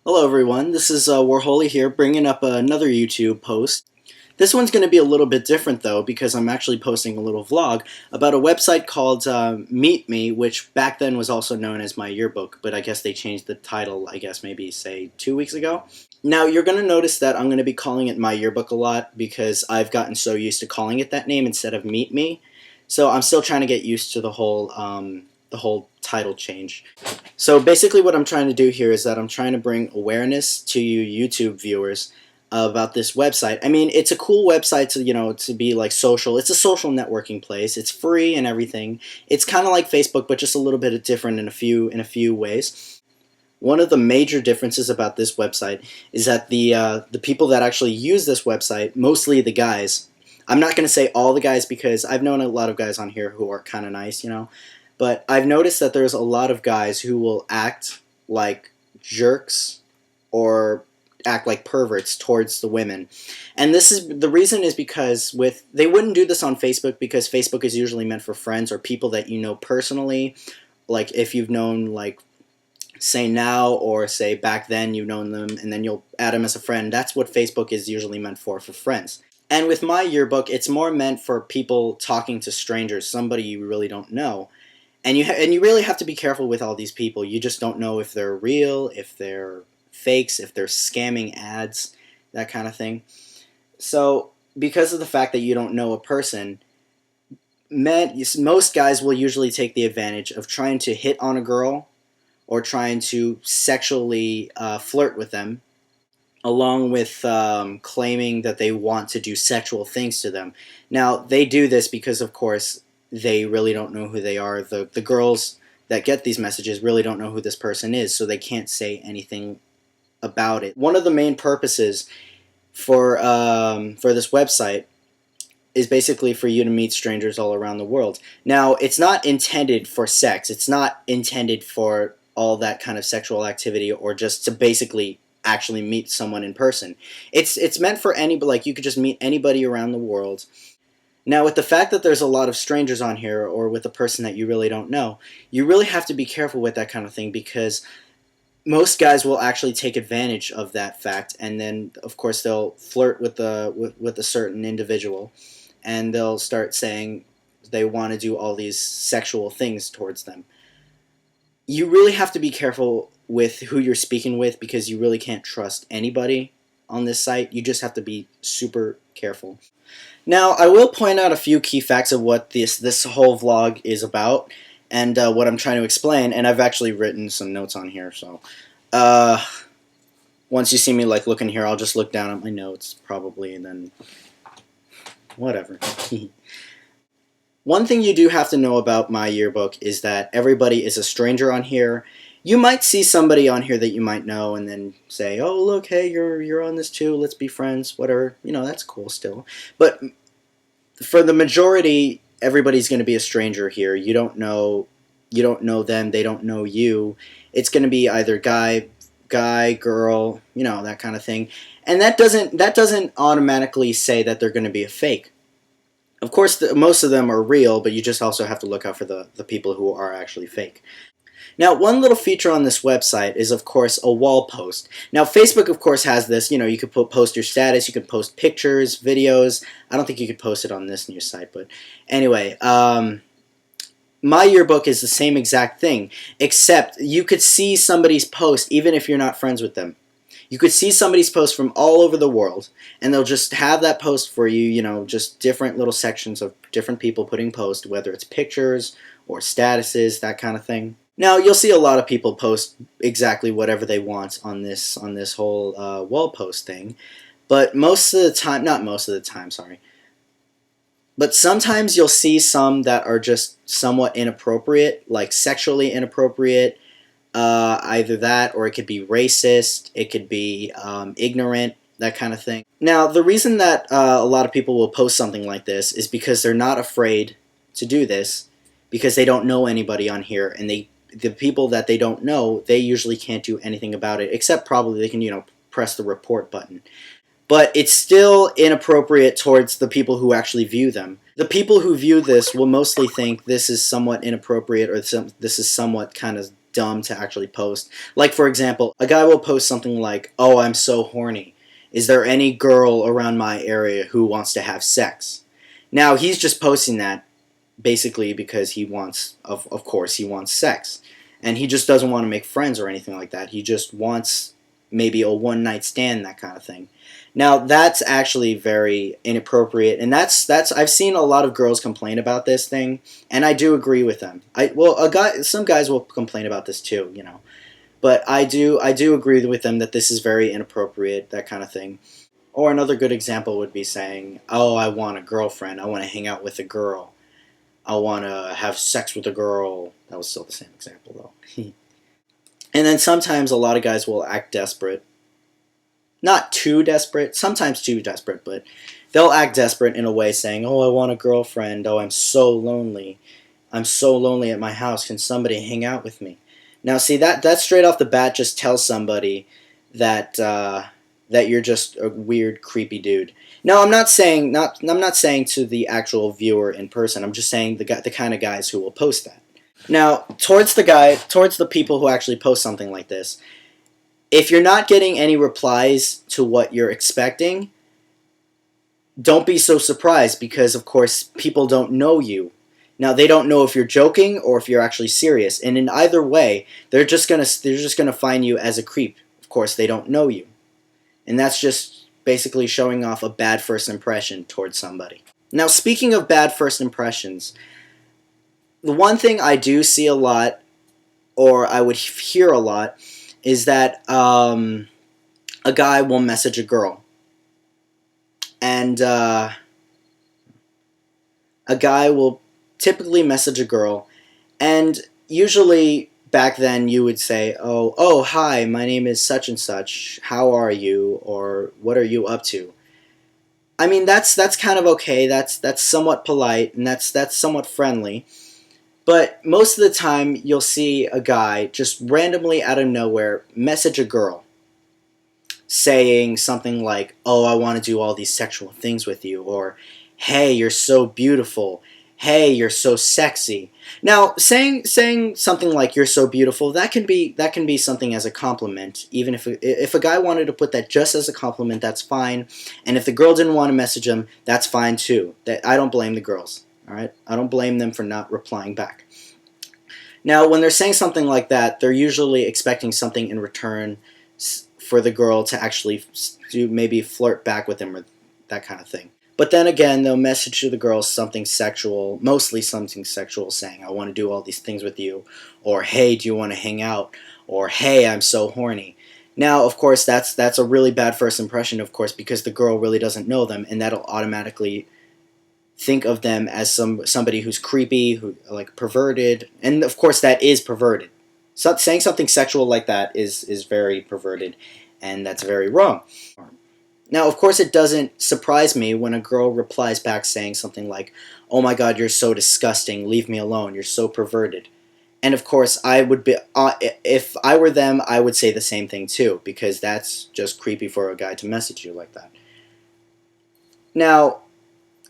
Hello everyone, this is Warholy here bringing up another YouTube post. This one's going to be a little bit different though because I'm actually posting a little vlog about a website called MeetMe, which back then was also known as MyYearbook, but I guess they changed the title, I guess maybe say 2 weeks ago. Now you're going to notice that I'm going to be calling it MyYearbook a lot because I've gotten so used to calling it that name instead of MeetMe. So I'm still trying to get used to the whole title change. So basically what I'm trying to do here is that I'm trying to bring awareness to you YouTube viewers about this website. I mean, it's a cool website to be like social. It's a social networking place. It's free and everything. It's kind of like Facebook, but just a little bit different in a few ways. One of the major differences about this website is that the people that actually use this website, mostly the guys. I'm not going to say all the guys because I've known a lot of guys on here who are kind of nice, but I've noticed that there's a lot of guys who will act like jerks or act like perverts towards the women. And the reason is because they wouldn't do this on Facebook because Facebook is usually meant for friends or people that you know personally. Like if you've known, like, say now or say back then you've known them and then you'll add them as a friend. That's what Facebook is usually meant for friends. And with MyYearbook, it's more meant for people talking to strangers, somebody you really don't know. And you really have to be careful with all these people. You just don't know if they're real, if they're fakes, if they're scamming ads, that kind of thing. So because of the fact that you don't know a person, most guys will usually take the advantage of trying to hit on a girl or trying to sexually flirt with them, along with claiming that they want to do sexual things to them. Now, they do this because, of course, they really don't know who they are. The girls that get these messages really don't know who this person is, so they can't say anything about it. One of the main purposes for this website is basically for you to meet strangers all around the world. Now, it's not intended for sex. It's not intended for all that kind of sexual activity or just to basically actually meet someone in person. It's meant for anybody. Like, you could just meet anybody around the world. Now, with the fact that there's a lot of strangers on here, or with a person that you really don't know, you really have to be careful with that kind of thing because most guys will actually take advantage of that fact, and then, of course, they'll flirt with a certain individual, and they'll start saying they want to do all these sexual things towards them. You really have to be careful with who you're speaking with because you really can't trust anybody on this site. You just have to be super careful. Now, I will point out a few key facts of what this whole vlog is about and what I'm trying to explain, and I've actually written some notes on here, so once you see me like looking here, I'll just look down at my notes probably, and then whatever. One thing you do have to know about MyYearbook is that everybody is a stranger on here. You might see somebody on here that you might know and then say, oh, look, hey, you're on this too, let's be friends, whatever. That's cool still. But for the majority, everybody's going to be a stranger here. You don't know them, they don't know you. It's going to be either guy, girl, that kind of thing. And that doesn't automatically say that they're going to be a fake. Of course, most of them are real, but you just also have to look out for the people who are actually fake. Now, one little feature on this website is, of course, a wall post. Now, Facebook, of course, has this. You could post your status, you could post pictures, videos. I don't think you could post it on this new site, but anyway, MyYearbook is the same exact thing, except you could see somebody's post even if you're not friends with them. You could see somebody's post from all over the world, and they'll just have that post for you, just different little sections of different people putting posts, whether it's pictures or statuses, that kind of thing. Now, you'll see a lot of people post exactly whatever they want on this whole wall post thing, but most of the time, not most of the time, sorry, but sometimes you'll see some that are just somewhat inappropriate, like sexually inappropriate, either that or it could be racist, it could be ignorant, that kind of thing. Now, the reason that a lot of people will post something like this is because they're not afraid to do this because they don't know anybody on here, and the people that they don't know, they usually can't do anything about it, except probably they can, press the report button. But it's still inappropriate towards the people who actually view them. The people who view this will mostly think this is somewhat inappropriate or this is somewhat kind of dumb to actually post. Like, for example, a guy will post something like, "Oh, I'm so horny. Is there any girl around my area who wants to have sex?" Now, he's just posting that basically because he wants, of course, he wants sex. And he just doesn't want to make friends or anything like that. He just wants maybe a one-night stand, that kind of thing. Now, that's actually very inappropriate, and that's I've seen a lot of girls complain about this thing, and I do agree with them. Some guys will complain about this too, you know. But I do agree with them that this is very inappropriate, that kind of thing. Or another good example would be saying, "Oh, I want a girlfriend. I want to hang out with a girl. I want to have sex with a girl." That was still the same example, though. And then sometimes a lot of guys will act desperate. Not too desperate, sometimes too desperate, but they'll act desperate in a way saying, "Oh, I want a girlfriend. Oh, I'm so lonely. I'm so lonely at my house. Can somebody hang out with me?" Now, see, that straight off the bat just tells somebody that that you're just a weird, creepy dude. No, I'm not saying to the actual viewer in person. I'm just saying the kind of guys who will post that. Now, towards the people who actually post something like this, if you're not getting any replies to what you're expecting, don't be so surprised because, of course, people don't know you. Now, they don't know if you're joking or if you're actually serious, and in either way, they're just gonna find you as a creep. Of course, they don't know you, and that's just basically showing off a bad first impression towards somebody. Now, speaking of bad first impressions, the one thing I do see a lot, or I would hear a lot, is that a guy will message a girl, and a guy will typically message a girl, and usually back then you would say, oh, hi, my name is such and such, how are you, or what are you up to? I mean, that's kind of okay, that's somewhat polite, and that's somewhat friendly. But most of the time, you'll see a guy just randomly out of nowhere message a girl saying something like, "Oh, I want to do all these sexual things with you," or "Hey, you're so beautiful. Hey, you're so sexy." Now, saying something like "you're so beautiful," that can be something as a compliment. Even if a guy wanted to put that just as a compliment, that's fine. And if the girl didn't want to message him, that's fine too. I don't blame the girls. All right, I don't blame them for not replying back. Now, when they're saying something like that, they're usually expecting something in return for the girl to actually do, maybe flirt back with them or that kind of thing. But then again, they'll message to the girl something sexual, mostly something sexual, saying, "I want to do all these things with you," or "Hey, do you want to hang out?" or "Hey, I'm so horny." Now, of course, that's a really bad first impression, of course, because the girl really doesn't know them, and that'll automatically think of them as somebody who's creepy, who like perverted, and of course that is perverted. So saying something sexual like that is very perverted, and that's very wrong. Now, of course, it doesn't surprise me when a girl replies back saying something like, "Oh my God, you're so disgusting. Leave me alone. You're so perverted." And of course, I would be if I were them, I would say the same thing too, because that's just creepy for a guy to message you like that. Now,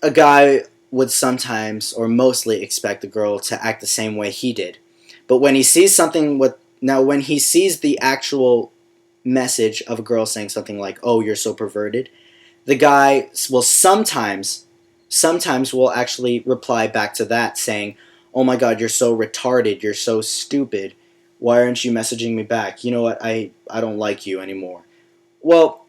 a guy would sometimes or mostly expect the girl to act the same way he did. But when he sees when he sees the actual message of a girl saying something like, "Oh, you're so perverted," the guy will sometimes will actually reply back to that saying, "Oh my God, you're so retarded, you're so stupid. Why aren't you messaging me back? You know what? I don't like you anymore." Well,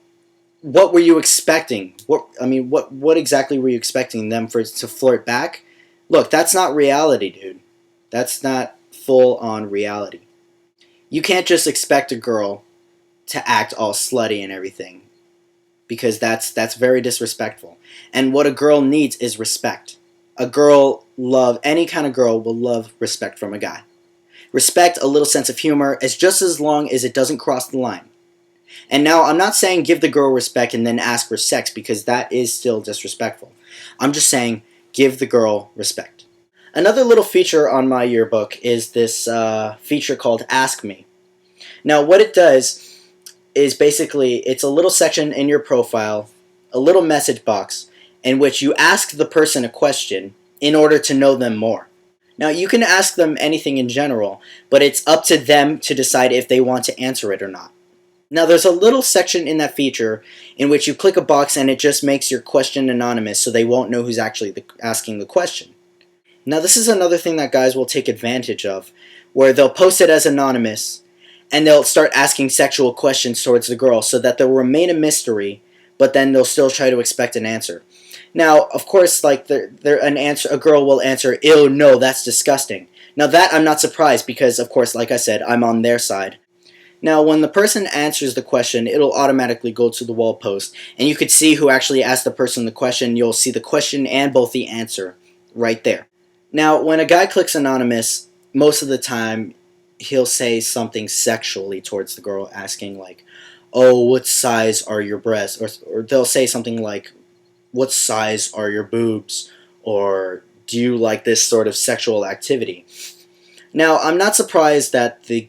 what were you expecting? What exactly were you expecting them to flirt back? Look, that's not reality, dude. That's not full on reality. You can't just expect a girl to act all slutty and everything, because that's very disrespectful. And what a girl needs is respect. Any kind of girl will love respect from a guy. Respect, a little sense of humor, is just as long as it doesn't cross the line. And now, I'm not saying give the girl respect and then ask for sex, because that is still disrespectful. I'm just saying give the girl respect. Another little feature on my yearbook is this feature called Ask Me. Now, what it does is basically, it's a little section in your profile, a little message box, in which you ask the person a question in order to know them more. Now, you can ask them anything in general, but it's up to them to decide if they want to answer it or not. Now, there's a little section in that feature in which you click a box and it just makes your question anonymous, so they won't know who's actually asking the question. Now, this is another thing that guys will take advantage of, where they'll post it as anonymous, and they'll start asking sexual questions towards the girl so that they'll remain a mystery, but then they'll still try to expect an answer. Now, of course, like a girl will answer, "Ew, no, that's disgusting." Now that I'm not surprised because, of course, like I said, I'm on their side. Now, when the person answers the question, it'll automatically go to the wall post, and you could see who actually asked the person the question. You'll see the question and both the answer right there. Now, when a guy clicks anonymous, most of the time he'll say something sexually towards the girl, asking like, "Oh, what size are your breasts?" Or they'll say something like, "What size are your boobs?" Or, "Do you like this sort of sexual activity?" Now, I'm not surprised that the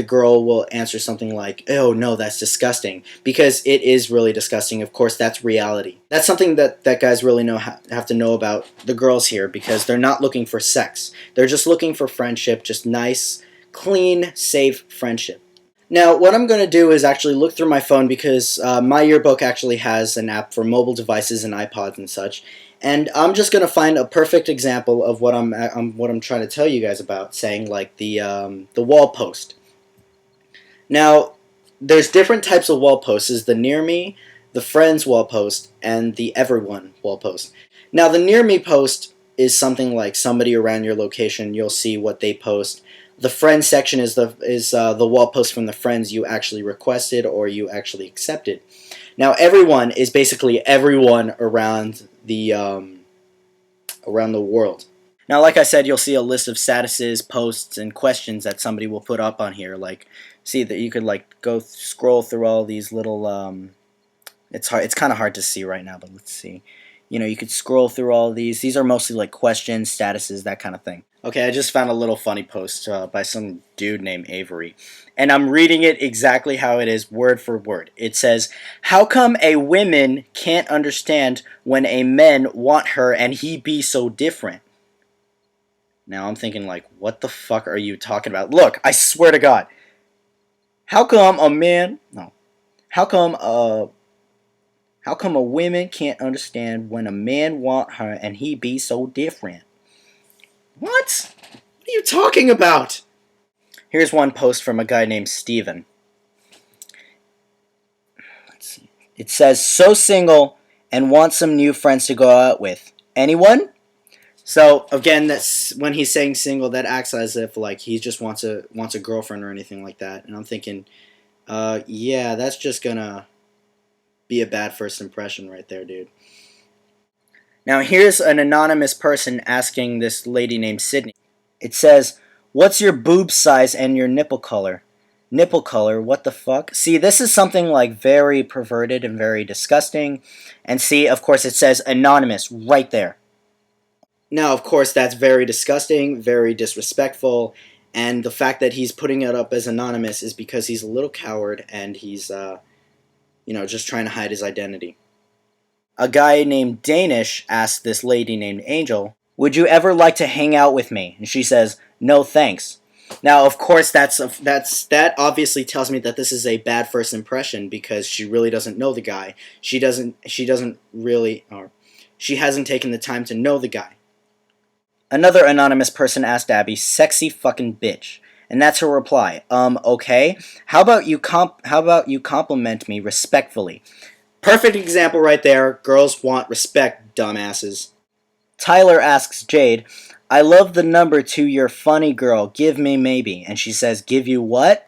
girl will answer something like, "Oh, no, that's disgusting," because it is really disgusting. Of course, that's reality. That's something that guys really have to know about the girls here, because they're not looking for sex. They're just looking for friendship, just nice, clean, safe friendship. Now, what I'm going to do is actually look through my phone, because MyYearbook actually has an app for mobile devices and iPods and such, and I'm just going to find a perfect example of what I'm trying to tell you guys about, saying like the wall post. Now, there's different types of wall posts. There's the Near Me, the Friends wall post, and the Everyone wall post. Now, the Near Me post is something like somebody around your location. You'll see what they post. The Friends section is the wall post from the friends you actually requested or you actually accepted. Now, Everyone is basically everyone around the world. Now, like I said, you'll see a list of statuses, posts, and questions that somebody will put up on here. Like, see that you could like go scroll through all these little. It's hard. It's kind of hard to see right now, but let's see. You know, you could scroll through all of these. These are mostly like questions, statuses, that kind of thing. Okay, I just found a little funny post by some dude named Avery, and I'm reading it exactly how it is, word for word. It says, "How come a woman can't understand when a men want her and he be so different?" Now I'm thinking like, what the fuck are you talking about? Look, I swear to God. How come a man? No. How come a woman can't understand when a man want her and he be so different? What? What are you talking about? Here's one post from a guy named Steven. Let's see. It says, "So single and want some new friends to go out with. Anyone?" So again, that's when he's saying single, that acts as if like he just wants a girlfriend or anything like that. And I'm thinking, yeah, that's just gonna be a bad first impression right there, dude. Now here's an anonymous person asking this lady named Sydney. It says, "What's your boob size and your nipple color?" Nipple color, what the fuck? See, this is something like very perverted and very disgusting. And see, of course, it says anonymous right there. Now, of course, that's very disgusting, very disrespectful, and the fact that he's putting it up as anonymous is because he's a little coward and he's, just trying to hide his identity. A guy named Danish asked this lady named Angel, "Would you ever like to hang out with me?" And she says, "No, thanks." Now, of course, that obviously tells me that this is a bad first impression because she really doesn't know the guy. She hasn't taken the time to know the guy. Another anonymous person asked Abby, "Sexy fucking bitch." And that's her reply. Okay. How about you compliment me respectfully? Perfect example right there. Girls want respect, dumbasses. Tyler asks Jade, "I love the number to your funny girl. Give me maybe." And she says, "Give you what?"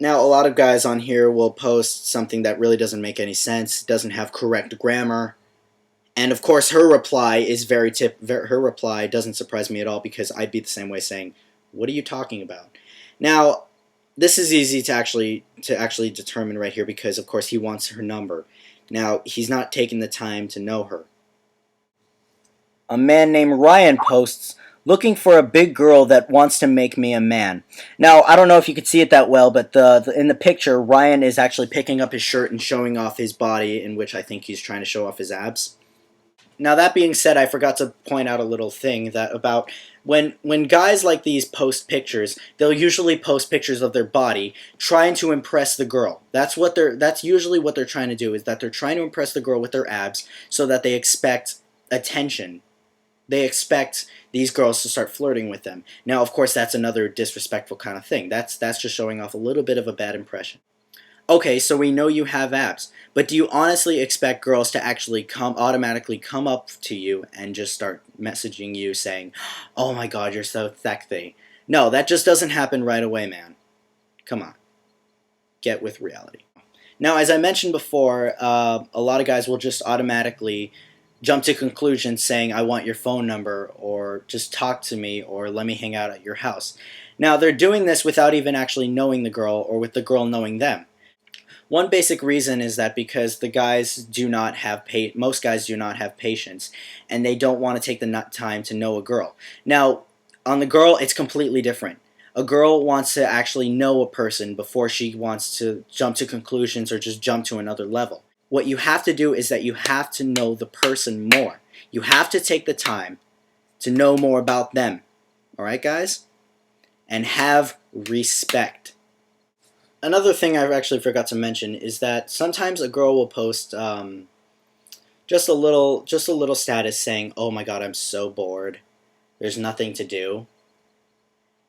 Now, a lot of guys on here will post something that really doesn't make any sense, doesn't have correct grammar. And of course, her reply doesn't surprise me at all because I'd be the same way, saying, "What are you talking about?" Now, this is easy to actually determine right here because of course he wants her number. Now, he's not taking the time to know her. A man named Ryan posts, "Looking for a big girl that wants to make me a man." Now, I don't know if you could see it that well, but in the picture, Ryan is actually picking up his shirt and showing off his body, in which I think he's trying to show off his abs. Now that being said, I forgot to point out a little thing that about when guys like these post pictures, they'll usually post pictures of their body trying to impress the girl. That's usually what they're trying to do, is that they're trying to impress the girl with their abs so that they expect attention. They expect these girls to start flirting with them. Now, of course, that's another disrespectful kind of thing. That's just showing off a little bit of a bad impression. Okay, so we know you have abs, but do you honestly expect girls to actually automatically come up to you and just start messaging you saying, "Oh my God, you're so sexy"? No, that just doesn't happen right away, man. Come on, get with reality. Now, as I mentioned before, a lot of guys will just automatically jump to conclusions saying, "I want your phone number," or "just talk to me," or "let me hang out at your house." Now, they're doing this without even actually knowing the girl or with the girl knowing them. One basic reason is that because the guys do not have most guys do not have patience, and they don't want to take the time to know a girl. Now, on the girl, it's completely different. A girl wants to actually know a person before she wants to jump to conclusions or just jump to another level. What you have to do is that you have to know the person more. You have to take the time to know more about them. All right, guys? And have respect. Another thing I actually forgot to mention is that sometimes a girl will post just a little status saying, "Oh my God, I'm so bored. There's nothing to do."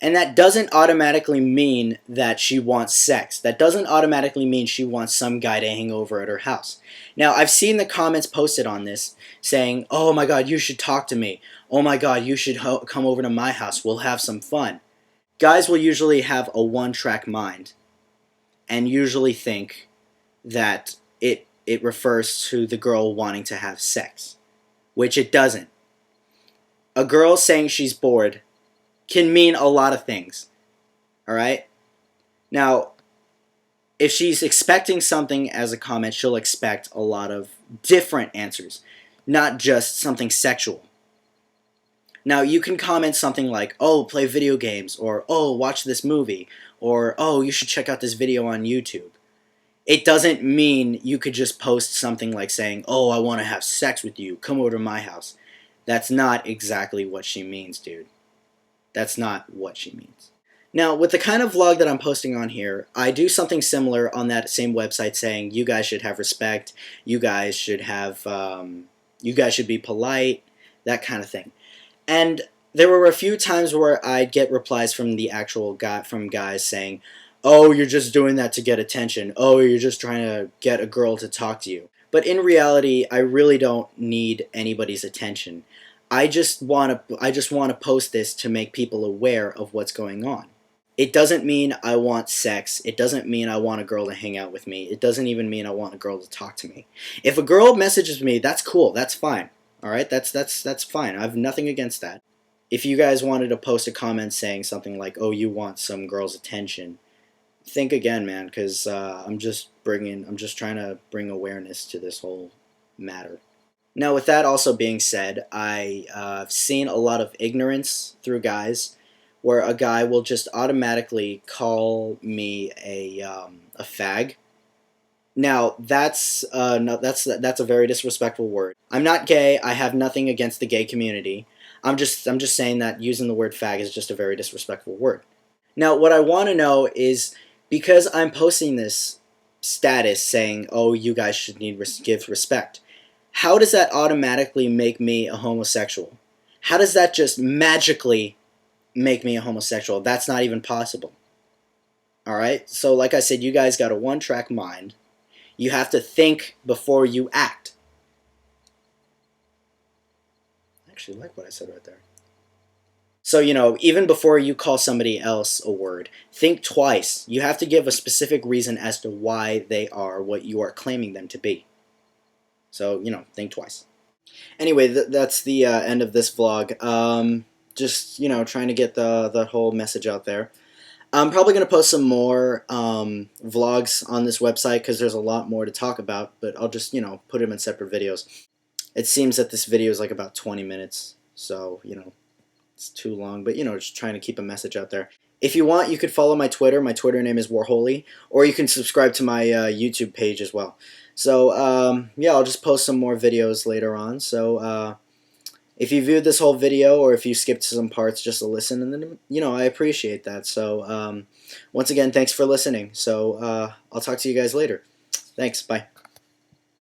And that doesn't automatically mean that she wants sex. That doesn't automatically mean she wants some guy to hang over at her house. Now, I've seen the comments posted on this saying, "Oh my God, you should talk to me. Oh my God, you should come over to my house. We'll have some fun." Guys will usually have a one-track mind and usually think that it refers to the girl wanting to have sex, which it doesn't. A girl saying she's bored can mean a lot of things, all right? Now, if she's expecting something as a comment, she'll expect a lot of different answers, not just something sexual. Now, you can comment something like, "Oh, play video games," or "Oh, watch this movie," or "Oh, you should check out this video on YouTube." It doesn't mean you could just post something like saying, "Oh, I want to have sex with you. Come over to my house." That's not exactly what she means, dude. That's not what she means. Now, with the kind of vlog that I'm posting on here, I do something similar on that same website saying you guys should have respect, you guys should be polite, that kind of thing. And there were a few times where I'd get replies from the actual guys saying, "Oh, you're just doing that to get attention. Oh, you're just trying to get a girl to talk to you." But in reality, I really don't need anybody's attention. I just want to post this to make people aware of what's going on. It doesn't mean I want sex. It doesn't mean I want a girl to hang out with me. It doesn't even mean I want a girl to talk to me. If a girl messages me, that's cool. That's fine. All right? That's fine. I have nothing against that. If you guys wanted to post a comment saying something like, "Oh, you want some girl's attention," think again, man, because I'm just trying to bring awareness to this whole matter. Now, with that also being said, I've seen a lot of ignorance through guys, where a guy will just automatically call me a fag. Now, that's a very disrespectful word. I'm not gay. I have nothing against the gay community. I'm just saying that using the word fag is just a very disrespectful word. Now, what I want to know is, because I'm posting this status saying, "Oh, you guys should give respect," how does that automatically make me a homosexual? How does that just magically make me a homosexual? That's not even possible. Alright? So like I said, you guys got a one-track mind. You have to think before you act. I actually like what I said right there. So, even before you call somebody else a word, think twice. You have to give a specific reason as to why they are what you are claiming them to be. So, think twice. Anyway, that's the end of this vlog. Just, trying to get the whole message out there. I'm probably going to post some more vlogs on this website because there's a lot more to talk about, but I'll just, put them in separate videos. It seems that this video is like about 20 minutes, so, it's too long, but, just trying to keep a message out there. If you want, you could follow my Twitter. My Twitter name is Warholy, or you can subscribe to my YouTube page as well. So yeah, I'll just post some more videos later on. So if you viewed this whole video, or if you skipped some parts just to listen, and then I appreciate that. So once again, thanks for listening. So I'll talk to you guys later. Thanks. Bye.